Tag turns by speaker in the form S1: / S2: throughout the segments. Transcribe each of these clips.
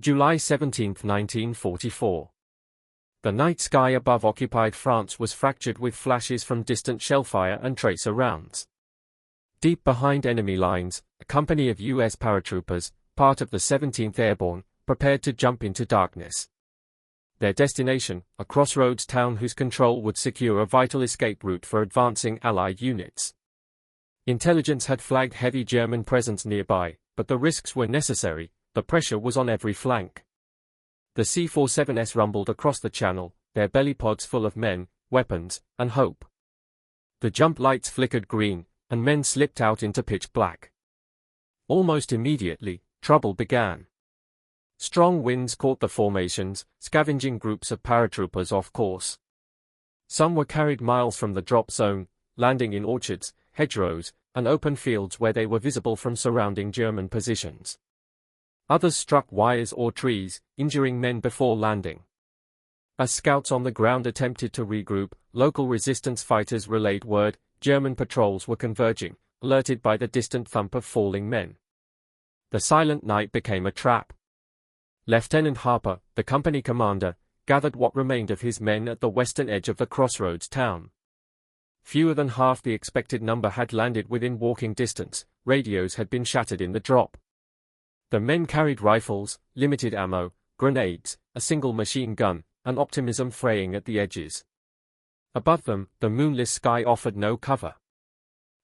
S1: July 17, 1944. The night sky above occupied France was fractured with flashes from distant shellfire and tracer rounds. Deep behind enemy lines, a company of U.S. paratroopers, part of the 17th Airborne, prepared to jump into darkness. Their destination, a crossroads town whose control would secure a vital escape route for advancing Allied units. Intelligence had flagged heavy German presence nearby, but the risks were necessary, the pressure was on every flank. The C-47s rumbled across the channel, their belly pods full of men, weapons, and hope. The jump lights flickered green, and men slipped out into pitch black. Almost immediately, trouble began. Strong winds caught the formations, scavenging groups of paratroopers off course. Some were carried miles from the drop zone, landing in orchards, hedgerows, and open fields where they were visible from surrounding German positions. Others struck wires or trees, injuring men before landing. As scouts on the ground attempted to regroup, local resistance fighters relayed word, German patrols were converging, alerted by the distant thump of falling men. The silent night became a trap. Lieutenant Harper, the company commander, gathered what remained of his men at the western edge of the crossroads town. Fewer than half the expected number had landed within walking distance, radios had been shattered in the drop. The men carried rifles, limited ammo, grenades, a single machine gun, and optimism fraying at the edges. Above them, the moonless sky offered no cover.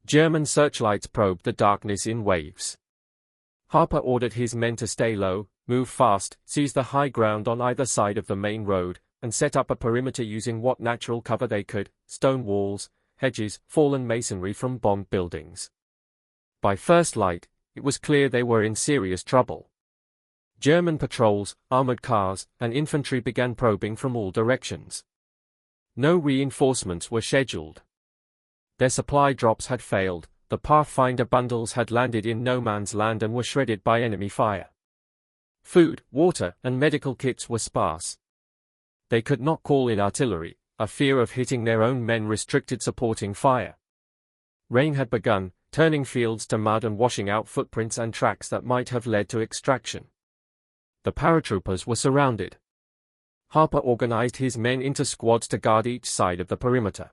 S1: German searchlights probed the darkness in waves. Harper ordered his men to stay low, move fast, seize the high ground on either side of the main road, and set up a perimeter using what natural cover they could, stone walls, hedges, fallen masonry from bombed buildings. By first light, it was clear they were in serious trouble. German patrols, armored cars, and infantry began probing from all directions. No reinforcements were scheduled. Their supply drops had failed, the Pathfinder bundles had landed in no man's land and were shredded by enemy fire. Food, water, and medical kits were sparse. They could not call in artillery, a fear of hitting their own men restricted supporting fire. Rain had begun, turning fields to mud and washing out footprints and tracks that might have led to extraction. The paratroopers were surrounded. Harper organized his men into squads to guard each side of the perimeter.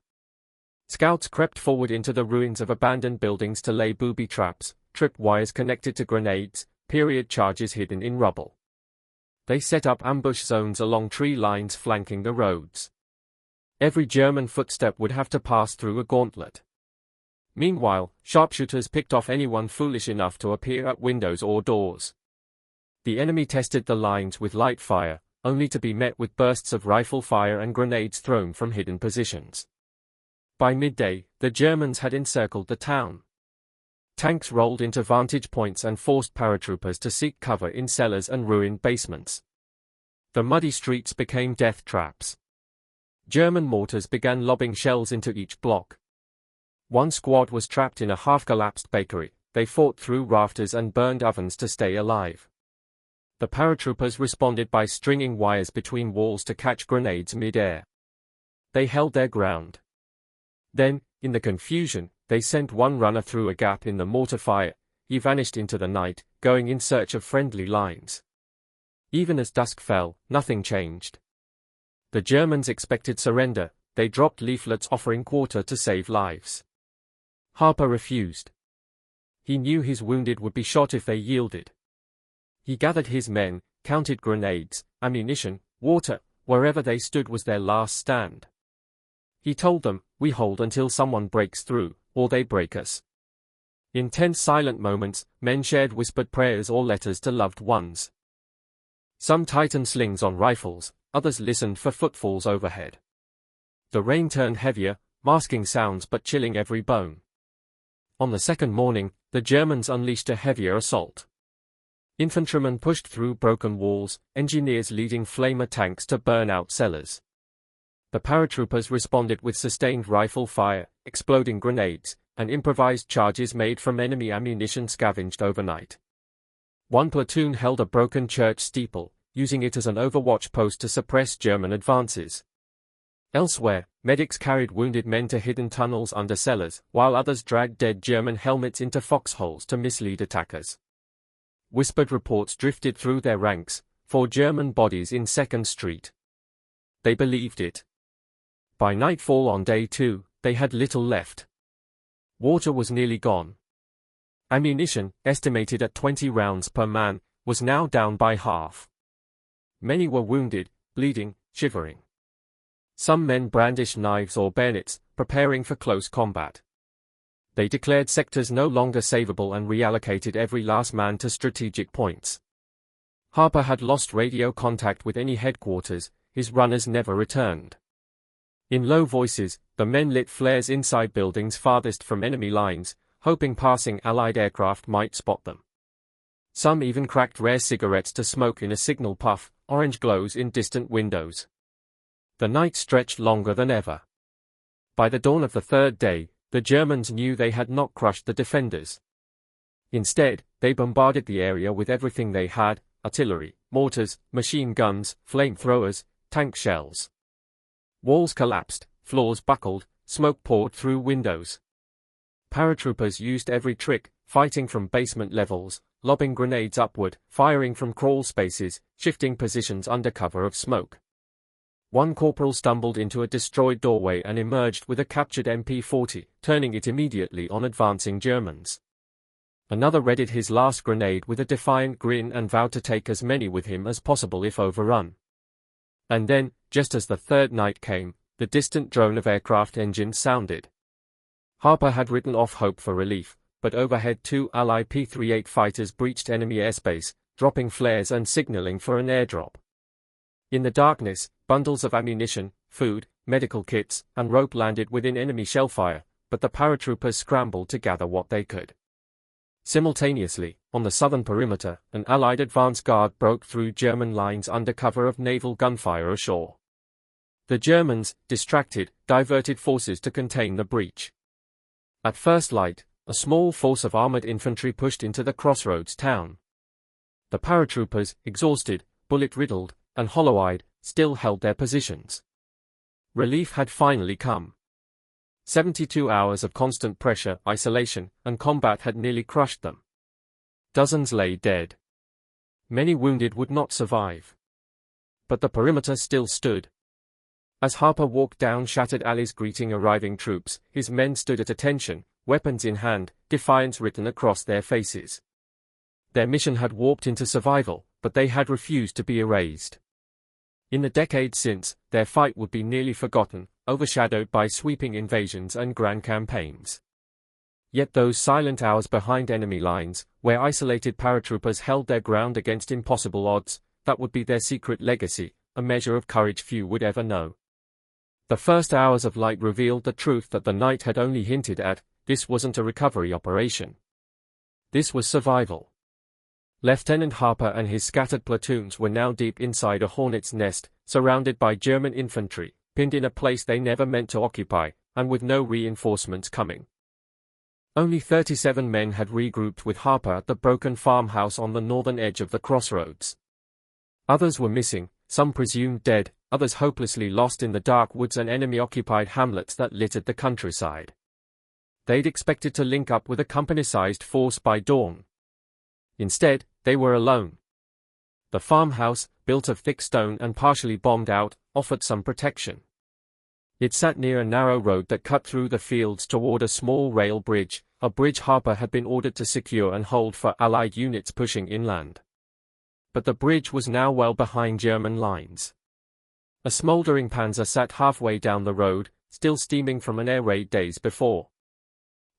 S1: Scouts crept forward into the ruins of abandoned buildings to lay booby traps, trip wires connected to grenades, period charges hidden in rubble. They set up ambush zones along tree lines flanking the roads. Every German footstep would have to pass through a gauntlet. Meanwhile, sharpshooters picked off anyone foolish enough to appear at windows or doors. The enemy tested the lines with light fire, only to be met with bursts of rifle fire and grenades thrown from hidden positions. By midday, the Germans had encircled the town. Tanks rolled into vantage points and forced paratroopers to seek cover in cellars and ruined basements. The muddy streets became death traps. German mortars began lobbing shells into each block. One squad was trapped in a half-collapsed bakery. They fought through rafters and burned ovens to stay alive. The paratroopers responded by stringing wires between walls to catch grenades mid-air. They held their ground. Then, in the confusion, they sent one runner through a gap in the mortar fire. He vanished into the night, going in search of friendly lines. Even as dusk fell, nothing changed. The Germans expected surrender. They dropped leaflets offering quarter to save lives. Harper refused. He knew his wounded would be shot if they yielded. He gathered his men, counted grenades, ammunition, water, wherever they stood was their last stand. He told them, "We hold until someone breaks through, or they break us." In tense silent moments, men shared whispered prayers or letters to loved ones. Some tightened slings on rifles, others listened for footfalls overhead. The rain turned heavier, masking sounds but chilling every bone. On the second morning, the Germans unleashed a heavier assault. Infantrymen pushed through broken walls, engineers leading flamer tanks to burn out cellars. The paratroopers responded with sustained rifle fire, exploding grenades, and improvised charges made from enemy ammunition scavenged overnight. One platoon held a broken church steeple, using it as an overwatch post to suppress German advances. Elsewhere, medics carried wounded men to hidden tunnels under cellars, while others dragged dead German helmets into foxholes to mislead attackers. Whispered reports drifted through their ranks. 4 German bodies in 2nd Street. They believed it. By nightfall on day 2, they had little left. Water was nearly gone. Ammunition, estimated at 20 rounds per man, was now down by half. Many were wounded, bleeding, shivering. Some men brandished knives or bayonets, preparing for close combat. They declared sectors no longer savable and reallocated every last man to strategic points. Harper had lost radio contact with any headquarters, his runners never returned. In low voices, the men lit flares inside buildings farthest from enemy lines, hoping passing Allied aircraft might spot them. Some even cracked rare cigarettes to smoke in a signal puff, orange glows in distant windows. The night stretched longer than ever. By the dawn of the 3rd day, the Germans knew they had not crushed the defenders. Instead, they bombarded the area with everything they had: artillery, mortars, machine guns, flamethrowers, tank shells. Walls collapsed, floors buckled, smoke poured through windows. Paratroopers used every trick, fighting from basement levels, lobbing grenades upward, firing from crawl spaces, shifting positions under cover of smoke. One corporal stumbled into a destroyed doorway and emerged with a captured MP-40, turning it immediately on advancing Germans. Another readied his last grenade with a defiant grin and vowed to take as many with him as possible if overrun. And then, just as the 3rd night came, the distant drone of aircraft engines sounded. Harper had written off hope for relief, but overhead 2 Allied P-38 fighters breached enemy airspace, dropping flares and signaling for an airdrop. In the darkness, bundles of ammunition, food, medical kits, and rope landed within enemy shellfire, but the paratroopers scrambled to gather what they could. Simultaneously, on the southern perimeter, an Allied advance guard broke through German lines under cover of naval gunfire ashore. The Germans, distracted, diverted forces to contain the breach. At first light, a small force of armored infantry pushed into the crossroads town. The paratroopers, exhausted, bullet-riddled, and hollow-eyed, still held their positions. Relief had finally come. 72 hours of constant pressure, isolation, and combat had nearly crushed them. Dozens lay dead. Many wounded would not survive. But the perimeter still stood. As Harper walked down shattered alleys greeting arriving troops, his men stood at attention, weapons in hand, defiance written across their faces. Their mission had warped into survival, but they had refused to be erased. In the decades since, their fight would be nearly forgotten, overshadowed by sweeping invasions and grand campaigns. Yet those silent hours behind enemy lines, where isolated paratroopers held their ground against impossible odds, that would be their secret legacy, a measure of courage few would ever know. The first hours of light revealed the truth that the night had only hinted at: this wasn't a recovery operation. This was survival. Lieutenant Harper and his scattered platoons were now deep inside a hornet's nest, surrounded by German infantry, pinned in a place they never meant to occupy, and with no reinforcements coming. Only 37 men had regrouped with Harper at the broken farmhouse on the northern edge of the crossroads. Others were missing, some presumed dead, others hopelessly lost in the dark woods and enemy-occupied hamlets that littered the countryside. They'd expected to link up with a company-sized force by dawn. Instead, they were alone. The farmhouse, built of thick stone and partially bombed out, offered some protection. It sat near a narrow road that cut through the fields toward a small rail bridge, a bridge Harper had been ordered to secure and hold for Allied units pushing inland. But the bridge was now well behind German lines. A smoldering Panzer sat halfway down the road, still steaming from an air raid days before.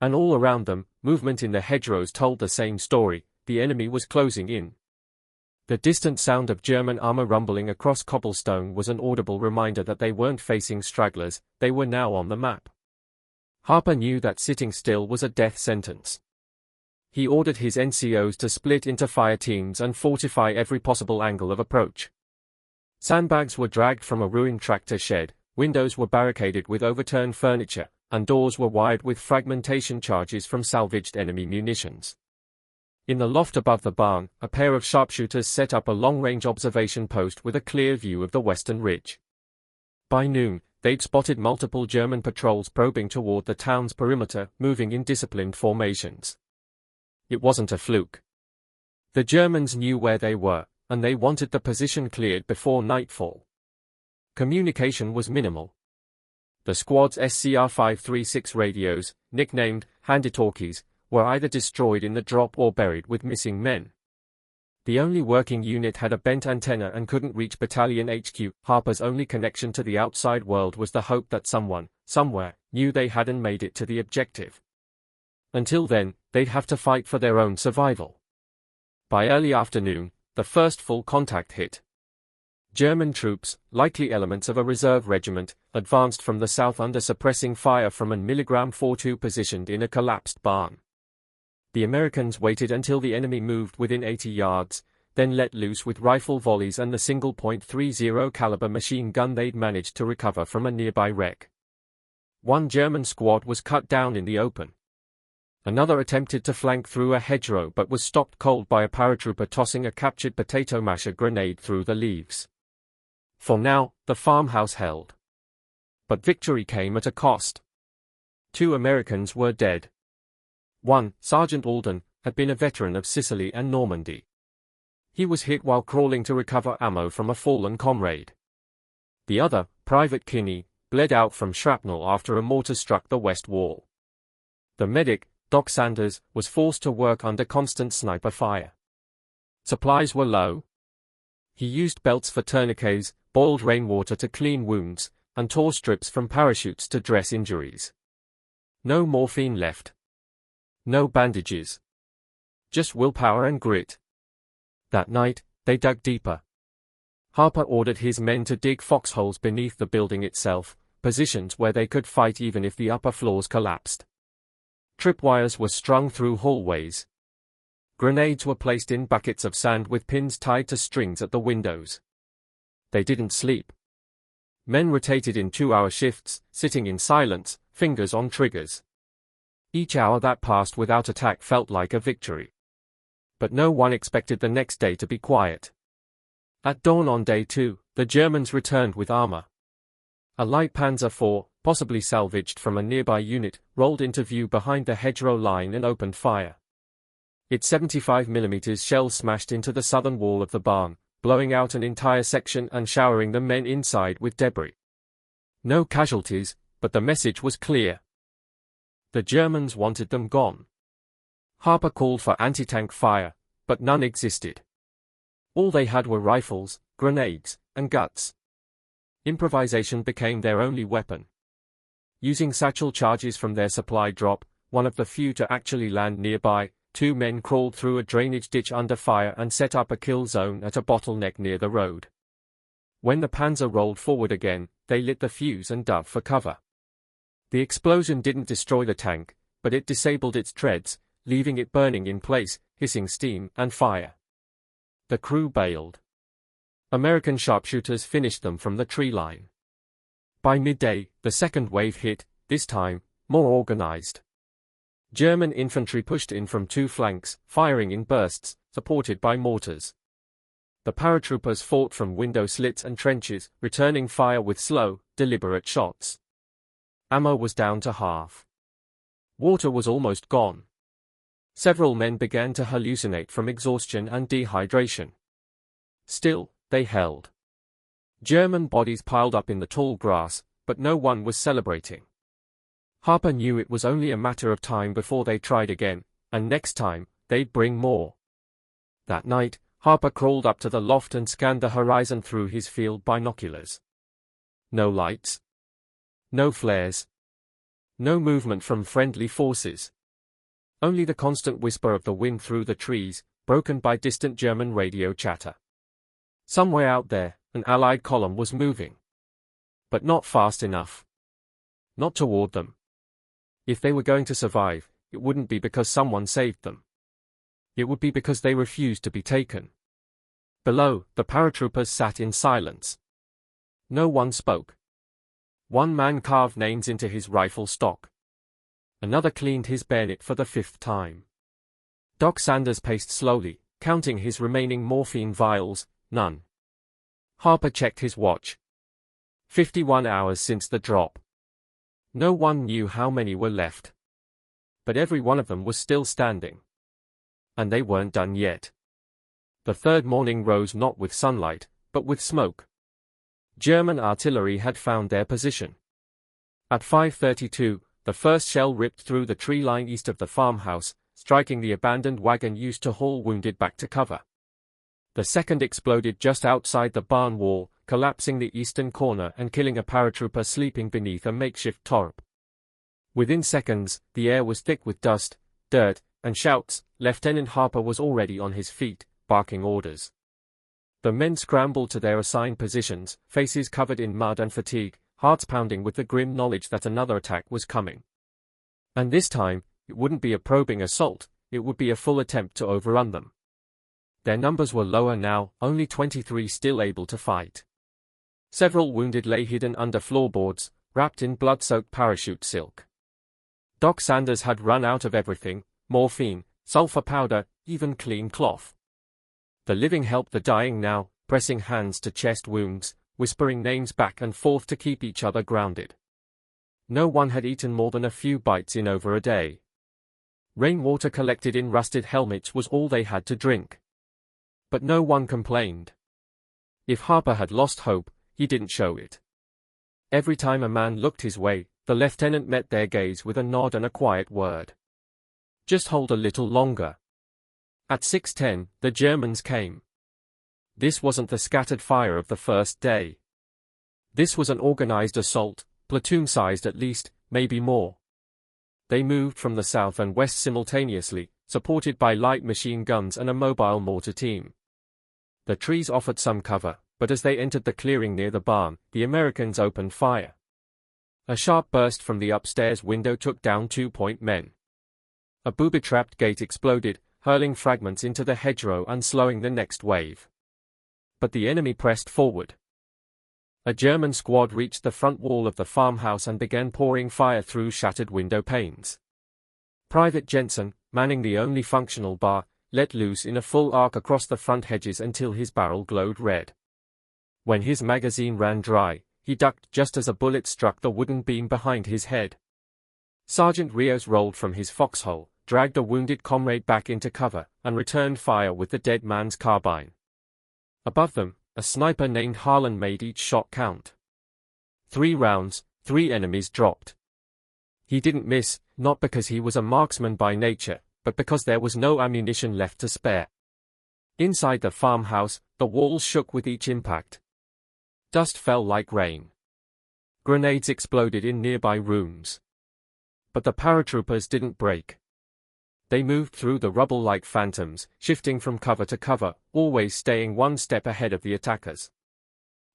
S1: And all around them, movement in the hedgerows told the same story: the enemy was closing in. The distant sound of German armor rumbling across cobblestone was an audible reminder that they weren't facing stragglers, they were now on the map. Harper knew that sitting still was a death sentence. He ordered his NCOs to split into fire teams and fortify every possible angle of approach. Sandbags were dragged from a ruined tractor shed, windows were barricaded with overturned furniture, and doors were wired with fragmentation charges from salvaged enemy munitions. In the loft above the barn, a pair of sharpshooters set up a long-range observation post with a clear view of the western ridge. By noon, they'd spotted multiple German patrols probing toward the town's perimeter, moving in disciplined formations. It wasn't a fluke. The Germans knew where they were, and they wanted the position cleared before nightfall. Communication was minimal. The squad's SCR-536 radios, nicknamed handy-talkies, were either destroyed in the drop or buried with missing men. The only working unit had a bent antenna and couldn't reach Battalion HQ. Harper's only connection to the outside world was the hope that someone, somewhere, knew they hadn't made it to the objective. Until then, they'd have to fight for their own survival. By early afternoon, the first full contact hit. German troops, likely elements of a reserve regiment, advanced from the south under suppressing fire from an µm-42 positioned in a collapsed barn. The Americans waited until the enemy moved within 80 yards, then let loose with rifle volleys and the single .30 caliber machine gun they'd managed to recover from a nearby wreck. One German squad was cut down in the open. Another attempted to flank through a hedgerow but was stopped cold by a paratrooper tossing a captured potato masher grenade through the leaves. For now, the farmhouse held. But victory came at a cost. 2 Americans were dead. One, Sergeant Alden, had been a veteran of Sicily and Normandy. He was hit while crawling to recover ammo from a fallen comrade. The other, Private Kinney, bled out from shrapnel after a mortar struck the west wall. The medic, Doc Sanders, was forced to work under constant sniper fire. Supplies were low. He used belts for tourniquets, boiled rainwater to clean wounds, and tore strips from parachutes to dress injuries. No morphine left. No bandages. Just willpower and grit. That night, they dug deeper. Harper ordered his men to dig foxholes beneath the building itself, positions where they could fight even if the upper floors collapsed. Tripwires were strung through hallways. Grenades were placed in buckets of sand with pins tied to strings at the windows. They didn't sleep. Men rotated in 2-hour shifts, sitting in silence, fingers on triggers. Each hour that passed without attack felt like a victory. But no one expected the next day to be quiet. At dawn on day 2, the Germans returned with armor. A light Panzer IV, possibly salvaged from a nearby unit, rolled into view behind the hedgerow line and opened fire. Its 75mm shells smashed into the southern wall of the barn, blowing out an entire section and showering the men inside with debris. No casualties, but the message was clear. The Germans wanted them gone. Harper called for anti-tank fire, but none existed. All they had were rifles, grenades, and guts. Improvisation became their only weapon. Using satchel charges from their supply drop, one of the few to actually land nearby, 2 men crawled through a drainage ditch under fire and set up a kill zone at a bottleneck near the road. When the Panzer rolled forward again, they lit the fuse and dove for cover. The explosion didn't destroy the tank, but it disabled its treads, leaving it burning in place, hissing steam and fire. The crew bailed. American sharpshooters finished them from the tree line. By midday, the second wave hit, this time, more organized. German infantry pushed in from 2 flanks, firing in bursts, supported by mortars. The paratroopers fought from window slits and trenches, returning fire with slow, deliberate shots. Ammo was down to half. Water was almost gone. Several men began to hallucinate from exhaustion and dehydration. Still, they held. German bodies piled up in the tall grass, but no one was celebrating. Harper knew it was only a matter of time before they tried again, and next time, they'd bring more. That night, Harper crawled up to the loft and scanned the horizon through his field binoculars. No lights. No flares. No movement from friendly forces. Only the constant whisper of the wind through the trees, broken by distant German radio chatter. Somewhere out there, an Allied column was moving. But not fast enough. Not toward them. If they were going to survive, it wouldn't be because someone saved them. It would be because they refused to be taken. Below, the paratroopers sat in silence. No one spoke. One man carved names into his rifle stock. Another cleaned his bayonet for the 5th time. Doc Sanders paced slowly, counting his remaining morphine vials, none. Harper checked his watch. 51 hours since the drop. No one knew how many were left. But every one of them was still standing. And they weren't done yet. The third morning rose not with sunlight, but with smoke. German artillery had found their position. At 5:32, the first shell ripped through the tree line east of the farmhouse, striking the abandoned wagon used to haul wounded back to cover. The second exploded just outside the barn wall, collapsing the eastern corner and killing a paratrooper sleeping beneath a makeshift torp. Within seconds, the air was thick with dust, dirt, and shouts. Lieutenant Harper was already on his feet, barking orders. The men scrambled to their assigned positions, faces covered in mud and fatigue, hearts pounding with the grim knowledge that another attack was coming. And this time, it wouldn't be a probing assault, it would be a full attempt to overrun them. Their numbers were lower now, only 23 still able to fight. Several wounded lay hidden under floorboards, wrapped in blood-soaked parachute silk. Doc Sanders had run out of everything: morphine, sulfur powder, even clean cloth. The living helped the dying now, pressing hands to chest wounds, whispering names back and forth to keep each other grounded. No one had eaten more than a few bites in over a day. Rainwater collected in rusted helmets was all they had to drink. But no one complained. If Harper had lost hope, he didn't show it. Every time a man looked his way, the lieutenant met their gaze with a nod and a quiet word. Just hold a little longer. At 6:10, the Germans came. This wasn't the scattered fire of the first day. This was an organized assault, platoon-sized at least, maybe more. They moved from the south and west simultaneously, supported by light machine guns and a mobile mortar team. The trees offered some cover, but as they entered the clearing near the barn, the Americans opened fire. A sharp burst from the upstairs window took down 2-point men. A booby-trapped gate exploded, hurling fragments into the hedgerow and slowing the next wave. But the enemy pressed forward. A German squad reached the front wall of the farmhouse and began pouring fire through shattered window panes. Private Jensen, manning the only functional bar, let loose in a full arc across the front hedges until his barrel glowed red. When his magazine ran dry, he ducked just as a bullet struck the wooden beam behind his head. Sergeant Rios rolled from his foxhole, dragged a wounded comrade back into cover, and returned fire with the dead man's carbine. Above them, a sniper named Harlan made each shot count. 3 rounds, 3 enemies dropped. He didn't miss, not because he was a marksman by nature, but because there was no ammunition left to spare. Inside the farmhouse, the walls shook with each impact. Dust fell like rain. Grenades exploded in nearby rooms. But the paratroopers didn't break. They moved through the rubble like phantoms, shifting from cover to cover, always staying one step ahead of the attackers.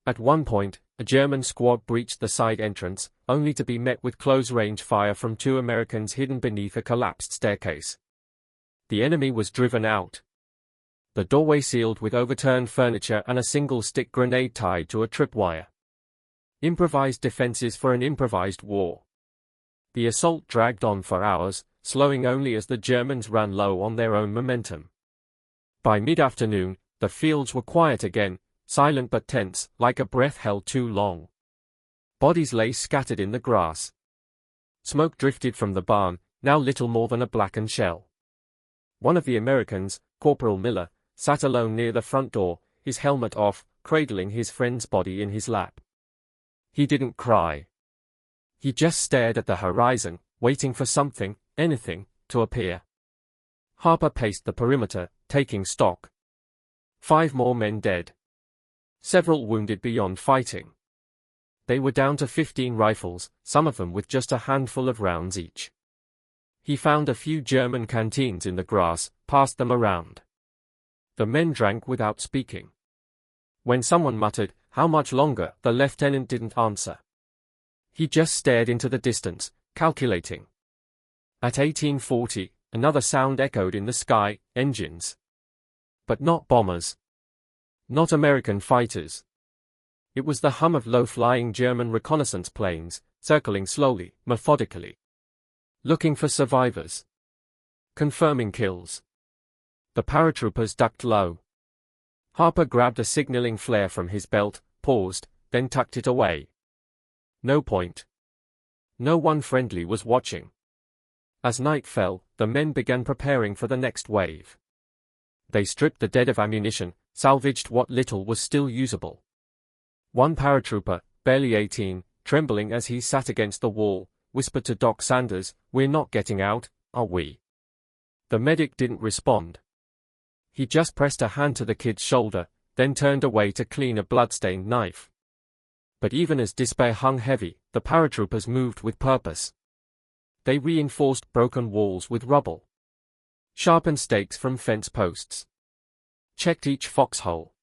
S1: At one point, a German squad breached the side entrance, only to be met with close-range fire from 2 Americans hidden beneath a collapsed staircase. The enemy was driven out. The doorway sealed with overturned furniture and a single-stick grenade tied to a tripwire. Improvised defenses for an improvised war. The assault dragged on for hours, slowing only as the Germans ran low on their own momentum. By mid-afternoon, the fields were quiet again, silent but tense, like a breath held too long. Bodies lay scattered in the grass. Smoke drifted from the barn, now little more than a blackened shell. One of the Americans, Corporal Miller, sat alone near the front door, his helmet off, cradling his friend's body in his lap. He didn't cry. He just stared at the horizon, waiting for something, anything, to appear. Harper paced the perimeter, taking stock. 5 more men dead. Several wounded beyond fighting. They were down to 15 rifles, some of them with just a handful of rounds each. He found a few German canteens in the grass, passed them around. The men drank without speaking. When someone muttered, "How much longer?" the lieutenant didn't answer. He just stared into the distance, calculating. At 1840, another sound echoed in the sky: engines. But not bombers. Not American fighters. It was the hum of low-flying German reconnaissance planes, circling slowly, methodically. Looking for survivors. Confirming kills. The paratroopers ducked low. Harper grabbed a signaling flare from his belt, paused, then tucked it away. No point. No one friendly was watching. As night fell, the men began preparing for the next wave. They stripped the dead of ammunition, salvaged what little was still usable. One paratrooper, barely 18, trembling as he sat against the wall, whispered to Doc Sanders, "We're not getting out, are we?" The medic didn't respond. He just pressed a hand to the kid's shoulder, then turned away to clean a blood-stained knife. But even as despair hung heavy, the paratroopers moved with purpose. They reinforced broken walls with rubble, sharpened stakes from fence posts, checked each foxhole.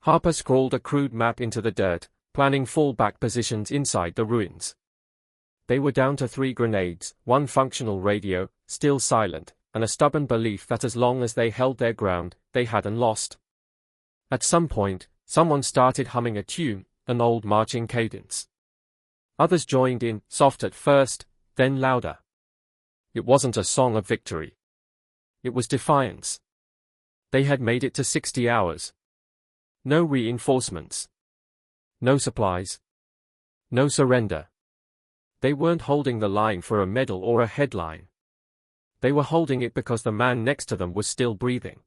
S1: Harper scrawled a crude map into the dirt, planning fallback positions inside the ruins. They were down to 3 grenades, 1 functional radio, still silent, and a stubborn belief that as long as they held their ground, they hadn't lost. At some point, someone started humming a tune, an old marching cadence. Others joined in, soft at first, then louder. It wasn't a song of victory. It was defiance. They had made it to 60 hours. No reinforcements. No supplies. No surrender. They weren't holding the line for a medal or a headline. They were holding it because the man next to them was still breathing.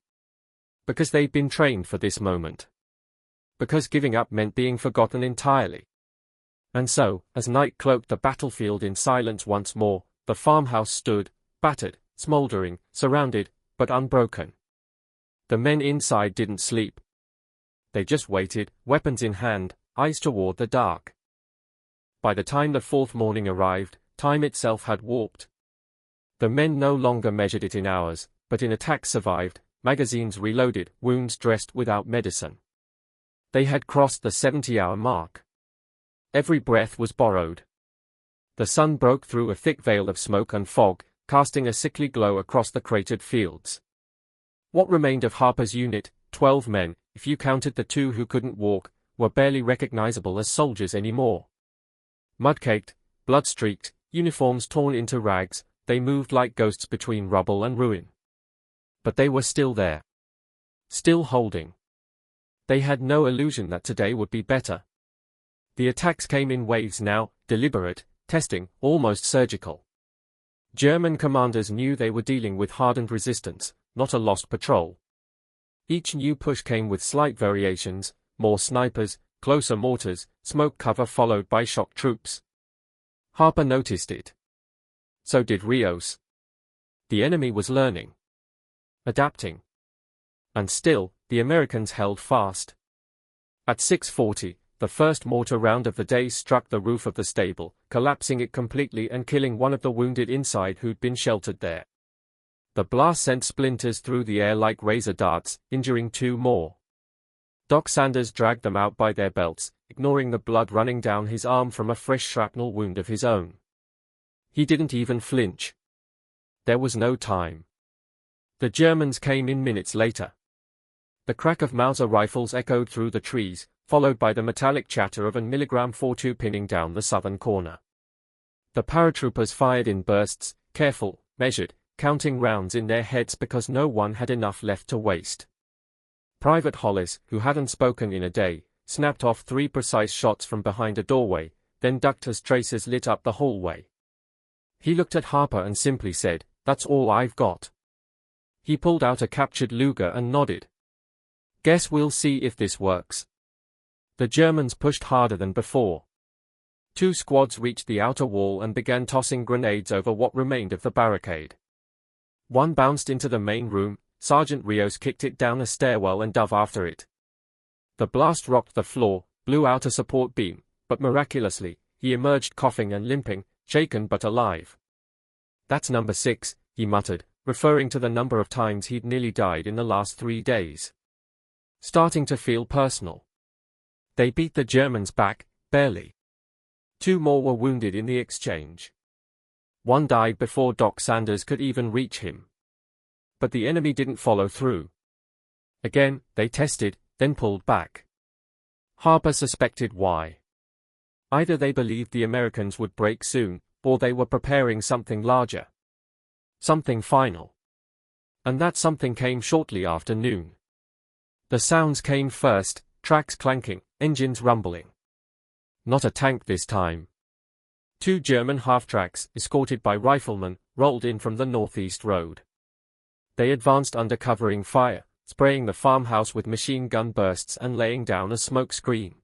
S1: Because they'd been trained for this moment. Because giving up meant being forgotten entirely. And so, as night cloaked the battlefield in silence once more, the farmhouse stood, battered, smoldering, surrounded, but unbroken. The men inside didn't sleep. They just waited, weapons in hand, eyes toward the dark. By the time the 4th morning arrived, time itself had warped. The men no longer measured it in hours, but in attacks survived, magazines reloaded, wounds dressed without medicine. They had crossed the 70-hour mark. Every breath was borrowed. The sun broke through a thick veil of smoke and fog, casting a sickly glow across the cratered fields. What remained of Harper's unit, 12 men, if you counted the 2 who couldn't walk, were barely recognizable as soldiers anymore. Mud-caked, blood-streaked, uniforms torn into rags, they moved like ghosts between rubble and ruin. But they were still there. Still holding. They had no illusion that today would be better. The attacks came in waves now, deliberate, testing, almost surgical. German commanders knew they were dealing with hardened resistance, not a lost patrol. Each new push came with slight variations, more snipers, closer mortars, smoke cover followed by shock troops. Harper noticed it. So did Rios. The enemy was learning. Adapting. And still, the Americans held fast. At 6:40, the first mortar round of the day struck the roof of the stable, collapsing it completely and killing one of the wounded inside who'd been sheltered there. The blast sent splinters through the air like razor darts, injuring 2 more. Doc Sanders dragged them out by their belts, ignoring the blood running down his arm from a fresh shrapnel wound of his own. He didn't even flinch. There was no time. The Germans came in minutes later. The crack of Mauser rifles echoed through the trees, followed by the metallic chatter of a .42 pinning down the southern corner. The paratroopers fired in bursts, careful, measured, counting rounds in their heads because no one had enough left to waste. Private Hollis, who hadn't spoken in a day, snapped off 3 precise shots from behind a doorway, then ducked as tracers lit up the hallway. He looked at Harper and simply said, "That's all I've got." He pulled out a captured Luger and nodded. "Guess we'll see if this works." The Germans pushed harder than before. 2 squads reached the outer wall and began tossing grenades over what remained of the barricade. One bounced into the main room, Sergeant Rios kicked it down a stairwell and dove after it. The blast rocked the floor, blew out a support beam, but miraculously, he emerged coughing and limping, shaken but alive. "That's number 6, he muttered, referring to the number of times he'd nearly died in the last 3 days. Starting to feel personal. They beat the Germans back, barely. 2 more were wounded in the exchange. One died before Doc Sanders could even reach him. But the enemy didn't follow through. Again, they tested, then pulled back. Harper suspected why. Either they believed the Americans would break soon, or they were preparing something larger. Something final. And that something came shortly after noon. The sounds came first, tracks clanking, engines rumbling. Not a tank this time. 2 German half-tracks, escorted by riflemen, rolled in from the northeast road. They advanced under covering fire, spraying the farmhouse with machine gun bursts and laying down a smoke screen.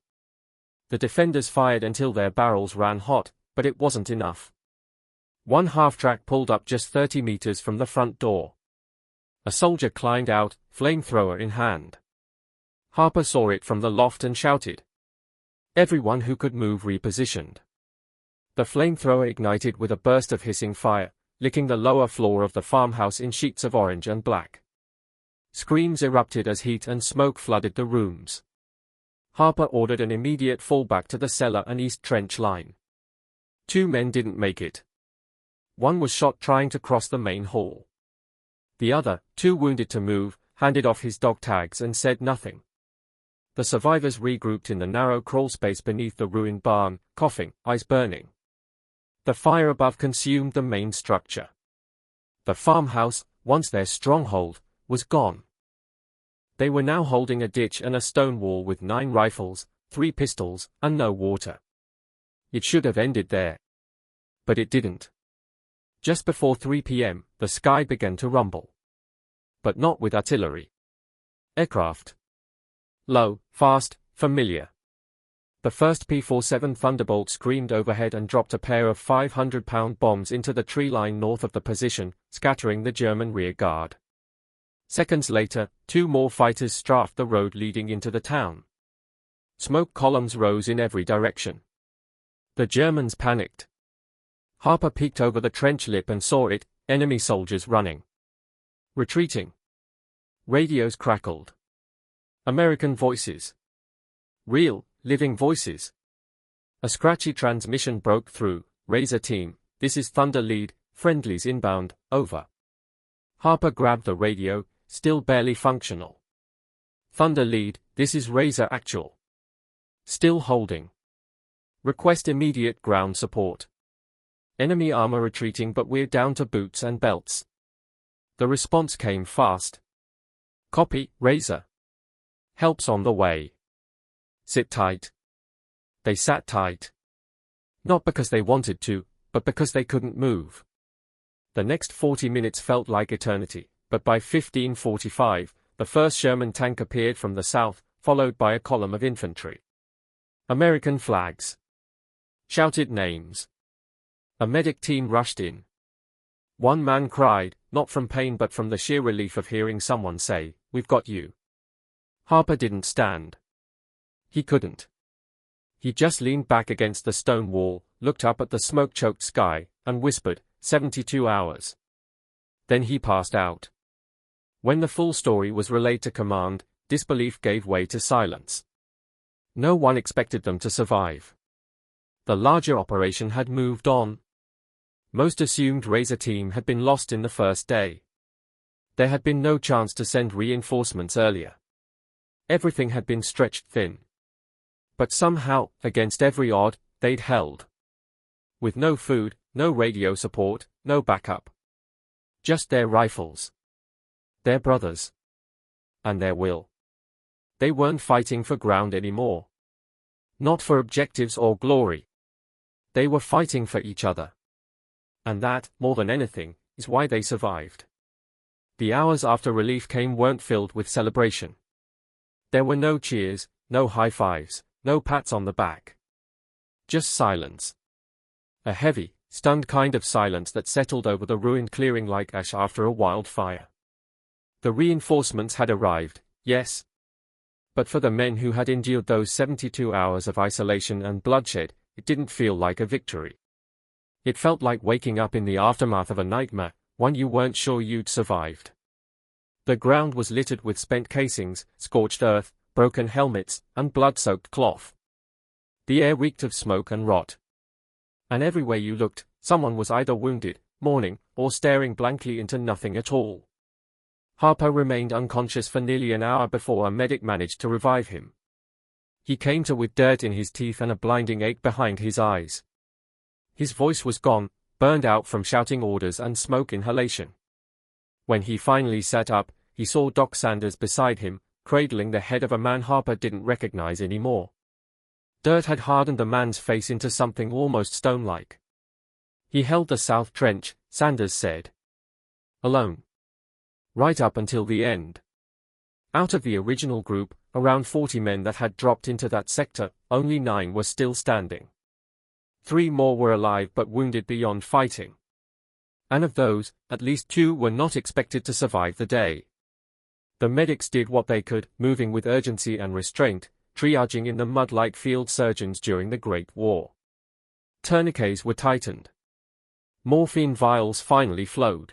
S1: The defenders fired until their barrels ran hot, but it wasn't enough. One half-track pulled up just 30 meters from the front door. A soldier climbed out, flamethrower in hand. Harper saw it from the loft and shouted. Everyone who could move repositioned. The flamethrower ignited with a burst of hissing fire, licking the lower floor of the farmhouse in sheets of orange and black. Screams erupted as heat and smoke flooded the rooms. Harper ordered an immediate fallback to the cellar and east trench line. 2 men didn't make it. One was shot trying to cross the main hall. The other, too wounded to move, handed off his dog tags and said nothing. The survivors regrouped in the narrow crawlspace beneath the ruined barn, coughing, eyes burning. The fire above consumed the main structure. The farmhouse, once their stronghold, was gone. They were now holding a ditch and a stone wall with 9 rifles, 3 pistols, and no water. It should have ended there. But it didn't. Just before 3 p.m., the sky began to rumble. But not with artillery. Aircraft. Low, fast, familiar. The first P-47 Thunderbolt screamed overhead and dropped a pair of 500-pound bombs into the tree line north of the position, scattering the German rear guard. Seconds later, 2 more fighters strafed the road leading into the town. Smoke columns rose in every direction. The Germans panicked. Harper peeked over the trench lip and saw it, enemy soldiers running. Retreating. Radios crackled. American voices. Real, living voices. A scratchy transmission broke through. Razor team, this is Thunder lead, friendlies inbound, over. Harper grabbed the radio, still barely functional. Thunder lead, this is Razor actual. Still holding. Request immediate ground support. Enemy armor retreating, but we're down to boots and belts. The response came fast. Copy, Razor. Help's on the way. Sit tight. They sat tight. Not because they wanted to, but because they couldn't move. The next 40 minutes felt like eternity, but by 15:45, the first Sherman tank appeared from the south, followed by a column of infantry. American flags. Shouted names. A medic team rushed in. One man cried, not from pain but from the sheer relief of hearing someone say, "We've got you." Harper didn't stand. He couldn't. He just leaned back against the stone wall, looked up at the smoke-choked sky, and whispered, 72 hours. Then he passed out. When the full story was relayed to command, disbelief gave way to silence. No one expected them to survive. The larger operation had moved on. Most assumed Razor team had been lost in the first day. There had been no chance to send reinforcements earlier. Everything had been stretched thin. But somehow, against every odd, they'd held. With no food, no radio support, no backup. Just their rifles. Their brothers. And their will. They weren't fighting for ground anymore. Not for objectives or glory. They were fighting for each other. And that, more than anything, is why they survived. The hours after relief came weren't filled with celebration. There were no cheers, no high fives, no pats on the back. Just silence. A heavy, stunned kind of silence that settled over the ruined clearing like ash after a wildfire. The reinforcements had arrived, yes. But for the men who had endured those 72 hours of isolation and bloodshed, it didn't feel like a victory. It felt like waking up in the aftermath of a nightmare, one you weren't sure you'd survived. The ground was littered with spent casings, scorched earth, broken helmets, and blood-soaked cloth. The air reeked of smoke and rot. And everywhere you looked, someone was either wounded, mourning, or staring blankly into nothing at all. Harper remained unconscious for nearly an hour before a medic managed to revive him. He came to with dirt in his teeth and a blinding ache behind his eyes. His voice was gone, burned out from shouting orders and smoke inhalation. When he finally sat up, he saw Doc Sanders beside him, cradling the head of a man Harper didn't recognize anymore. Dirt had hardened the man's face into something almost stone-like. He held the south trench, Sanders said. Alone. Right up until the end. Out of the original group, around 40 men that had dropped into that sector, only 9 were still standing. 3 more were alive but wounded beyond fighting. And of those, at least 2 were not expected to survive the day. The medics did what they could, moving with urgency and restraint, triaging in the mud like field surgeons during the Great War. Tourniquets were tightened. Morphine vials finally flowed.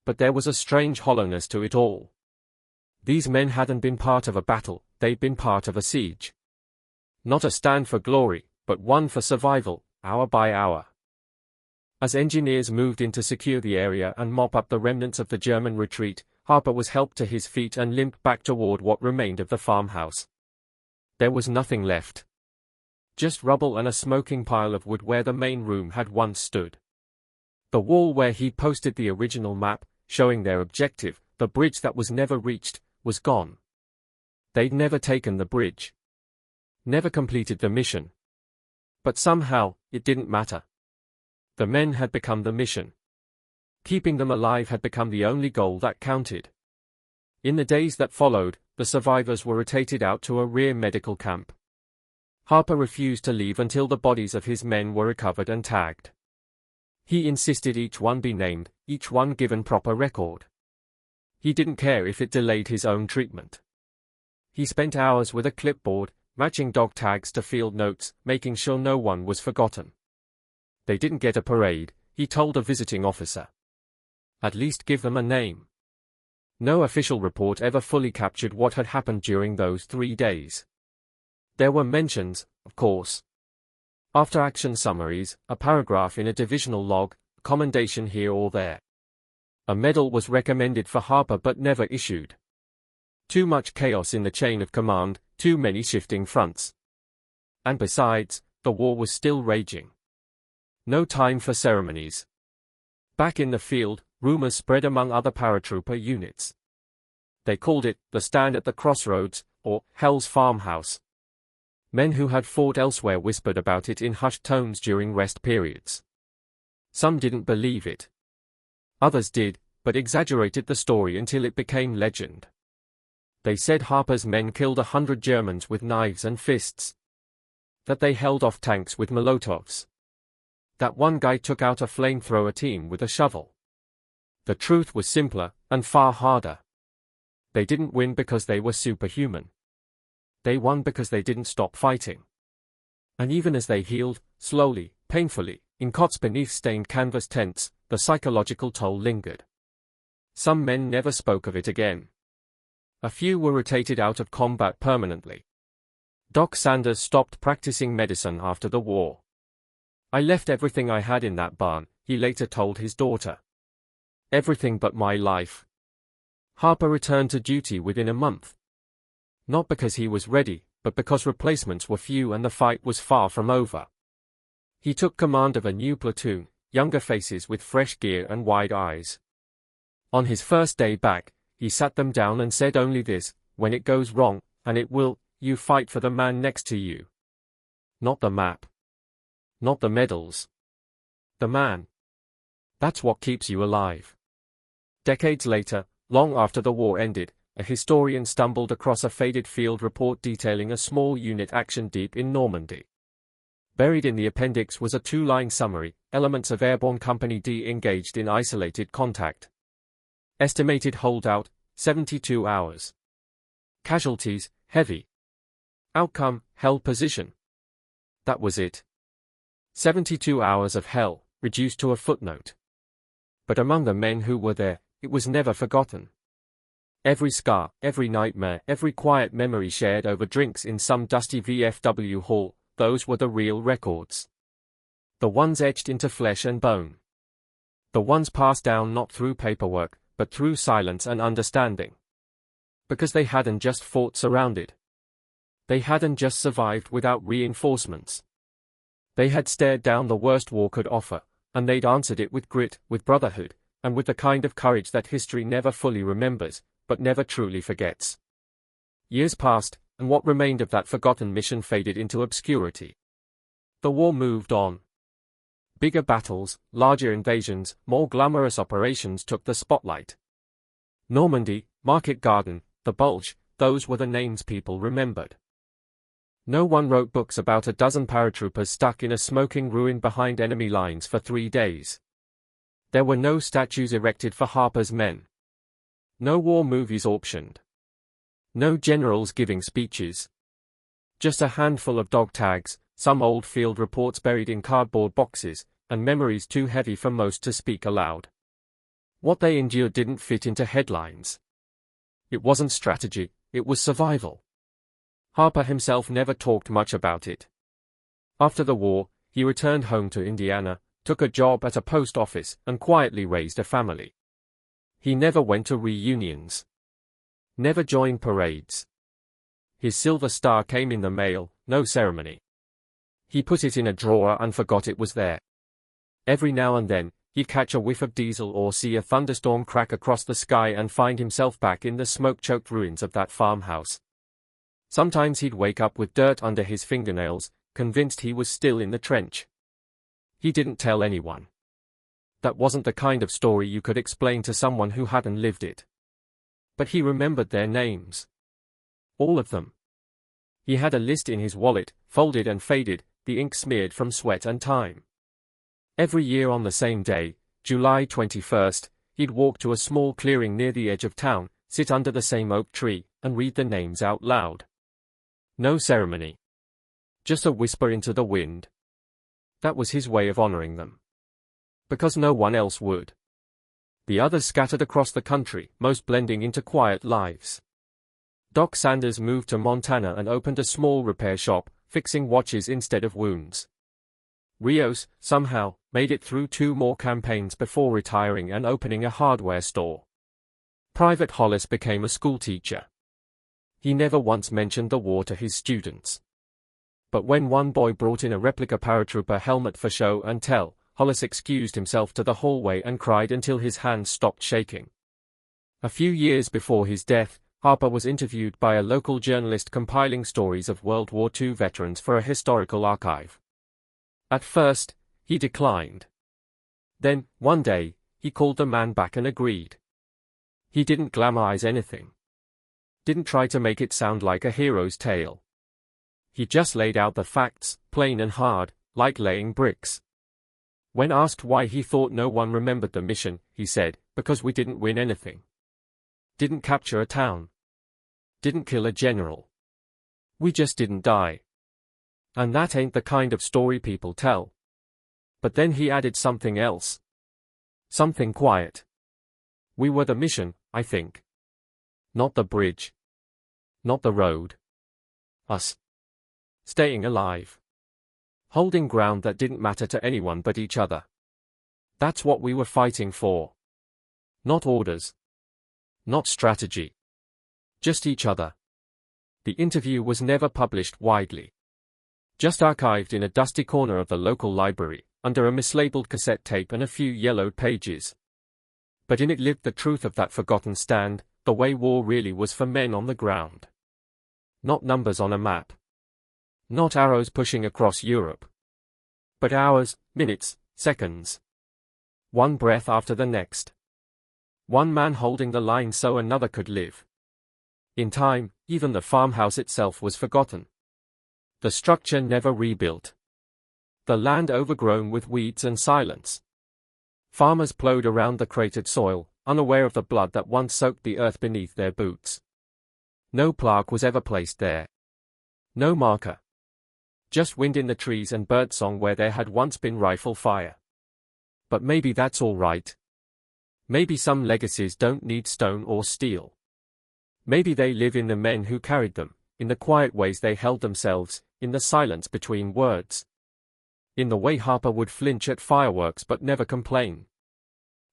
S1: But there was a strange hollowness to it all. These men hadn't been part of a battle, they'd been part of a siege. Not a stand for glory, but one for survival, hour by hour. As engineers moved in to secure the area and mop up the remnants of the German retreat, Harper was helped to his feet and limped back toward what remained of the farmhouse. There was nothing left. Just rubble and a smoking pile of wood where the main room had once stood. The wall where he'd posted the original map, showing their objective, the bridge that was never reached, was gone. They'd never taken the bridge. Never completed the mission. But somehow, it didn't matter. The men had become the mission. Keeping them alive had become the only goal that counted. In the days that followed, the survivors were rotated out to a rear medical camp. Harper refused to leave until the bodies of his men were recovered and tagged. He insisted each one be named, each one given proper record. He didn't care if it delayed his own treatment. He spent hours with a clipboard, matching dog tags to field notes, making sure no one was forgotten. They didn't get a parade, he told a visiting officer. At least give them a name. No official report ever fully captured what had happened during those 3 days. There were mentions, of course. After action summaries, a paragraph in a divisional log, a commendation here or there. A medal was recommended for Harper but never issued. Too much chaos in the chain of command, too many shifting fronts. And besides, the war was still raging. No time for ceremonies. Back in the field, rumors spread among other paratrooper units. They called it the stand at the crossroads, or Hell's farmhouse. Men who had fought elsewhere whispered about it in hushed tones during rest periods. Some didn't believe it. Others did, but exaggerated the story until it became legend. They said Harper's men killed 100 Germans with knives and fists. That they held off tanks with Molotovs. That one guy took out a flamethrower team with a shovel. The truth was simpler, and far harder. They didn't win because they were superhuman. They won because they didn't stop fighting. And even as they healed, slowly, painfully, in cots beneath stained canvas tents, the psychological toll lingered. Some men never spoke of it again. A few were rotated out of combat permanently. Doc Sanders stopped practicing medicine after the war. I left everything I had in that barn, he later told his daughter. Everything but my life. Harper returned to duty within a month. Not because he was ready, but because replacements were few and the fight was far from over. He took command of a new platoon, younger faces with fresh gear and wide eyes. On his first day back, he sat them down and said only this: when it goes wrong, and it will, you fight for the man next to you. Not the map. Not the medals. The man. That's what keeps you alive. Decades later, long after the war ended, a historian stumbled across a faded field report detailing a small unit action deep in Normandy. Buried in the appendix was a 2-line summary: elements of Airborne Company D engaged in isolated contact. Estimated holdout, 72 hours. Casualties, heavy. Outcome, held position. That was it. 72 hours of hell, reduced to a footnote. But among the men who were there, it was never forgotten. Every scar, every nightmare, every quiet memory shared over drinks in some dusty VFW hall, those were the real records. The ones etched into flesh and bone. The ones passed down not through paperwork, but through silence and understanding. Because they hadn't just fought surrounded. They hadn't just survived without reinforcements. They had stared down the worst war could offer, and they'd answered it with grit, with brotherhood, and with the kind of courage that history never fully remembers, but never truly forgets. Years passed, and what remained of that forgotten mission faded into obscurity. The war moved on. Bigger battles, larger invasions, more glamorous operations took the spotlight. Normandy, Market Garden, the bulge, those were the names people remembered. No one wrote books about a dozen paratroopers stuck in a smoking ruin behind enemy lines for 3 days. There were no statues erected for Harper's men. No war movies auctioned. No generals giving speeches. Just a handful of dog tags, some old field reports buried in cardboard boxes, and memories too heavy for most to speak aloud. What they endured didn't fit into headlines. It wasn't strategy, it was survival. Harper himself never talked much about it. After the war, he returned home to Indiana, took a job at a post office, and quietly raised a family. He never went to reunions. Never joined parades. His Silver Star came in the mail, no ceremony. He put it in a drawer and forgot it was there. Every now and then, he'd catch a whiff of diesel or see a thunderstorm crack across the sky and find himself back in the smoke-choked ruins of that farmhouse. Sometimes he'd wake up with dirt under his fingernails, convinced he was still in the trench. He didn't tell anyone. That wasn't the kind of story you could explain to someone who hadn't lived it. But he remembered their names. All of them. He had a list in his wallet, folded and faded, the ink smeared from sweat and time. Every year on the same day, July 21st, he'd walk to a small clearing near the edge of town, sit under the same oak tree, and read the names out loud. No ceremony. Just a whisper into the wind. That was his way of honoring them. Because no one else would. The others scattered across the country, most blending into quiet lives. Doc Sanders moved to Montana and opened a small repair shop, fixing watches instead of wounds. Rios, somehow, made it through 2 more campaigns before retiring and opening a hardware store. Private Hollis became a schoolteacher. He never once mentioned the war to his students. But when one boy brought in a replica paratrooper helmet for show and tell, Hollis excused himself to the hallway and cried until his hands stopped shaking. A few years before his death, Harper was interviewed by a local journalist compiling stories of World War II veterans for a historical archive. At first, he declined. Then, one day, he called the man back and agreed. He didn't glamorize anything. Didn't try to make it sound like a hero's tale. He just laid out the facts, plain and hard, like laying bricks. When asked why he thought no one remembered the mission, he said, because we didn't win anything. Didn't capture a town. Didn't kill a general. We just didn't die. And that ain't the kind of story people tell. But then he added something else. Something quiet. We were the mission, I think. Not the bridge. Not the road. Us. Staying alive. Holding ground that didn't matter to anyone but each other. That's what we were fighting for. Not orders. Not strategy. Just each other. The interview was never published widely. Just archived in a dusty corner of the local library, under a mislabeled cassette tape and a few yellowed pages. But in it lived the truth of that forgotten stand, the way war really was for men on the ground. Not numbers on a map. Not arrows pushing across Europe. But hours, minutes, seconds. One breath after the next. One man holding the line so another could live. In time, even the farmhouse itself was forgotten. The structure never rebuilt. The land overgrown with weeds and silence. Farmers plowed around the cratered soil, unaware of the blood that once soaked the earth beneath their boots. No plaque was ever placed there. No marker. Just wind in the trees and birdsong where there had once been rifle fire. But maybe that's all right. Maybe some legacies don't need stone or steel. Maybe they live in the men who carried them, in the quiet ways they held themselves, in the silence between words. In the way Harper would flinch at fireworks but never complain.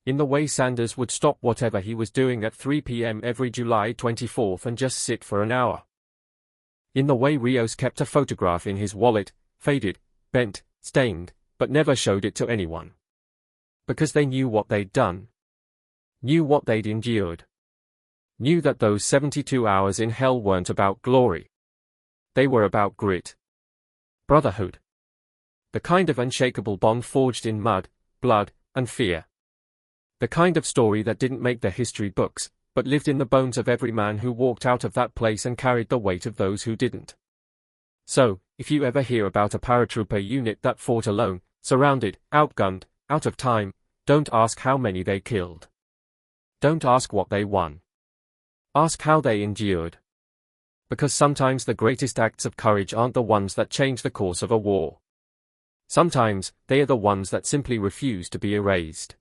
S1: In the way Sanders would stop whatever he was doing at 3 p.m. every July 24th and just sit for an hour. In the way Rios kept a photograph in his wallet, faded, bent, stained, but never showed it to anyone. Because they knew what they'd done. Knew what they'd endured. Knew that those 72 hours in hell weren't about glory. They were about grit. Brotherhood. The kind of unshakable bond forged in mud, blood, and fear. The kind of story that didn't make the history books, but lived in the bones of every man who walked out of that place and carried the weight of those who didn't. So, if you ever hear about a paratrooper unit that fought alone, surrounded, outgunned, out of time, don't ask how many they killed. Don't ask what they won. Ask how they endured. Because sometimes the greatest acts of courage aren't the ones that change the course of a war. Sometimes, they are the ones that simply refuse to be erased.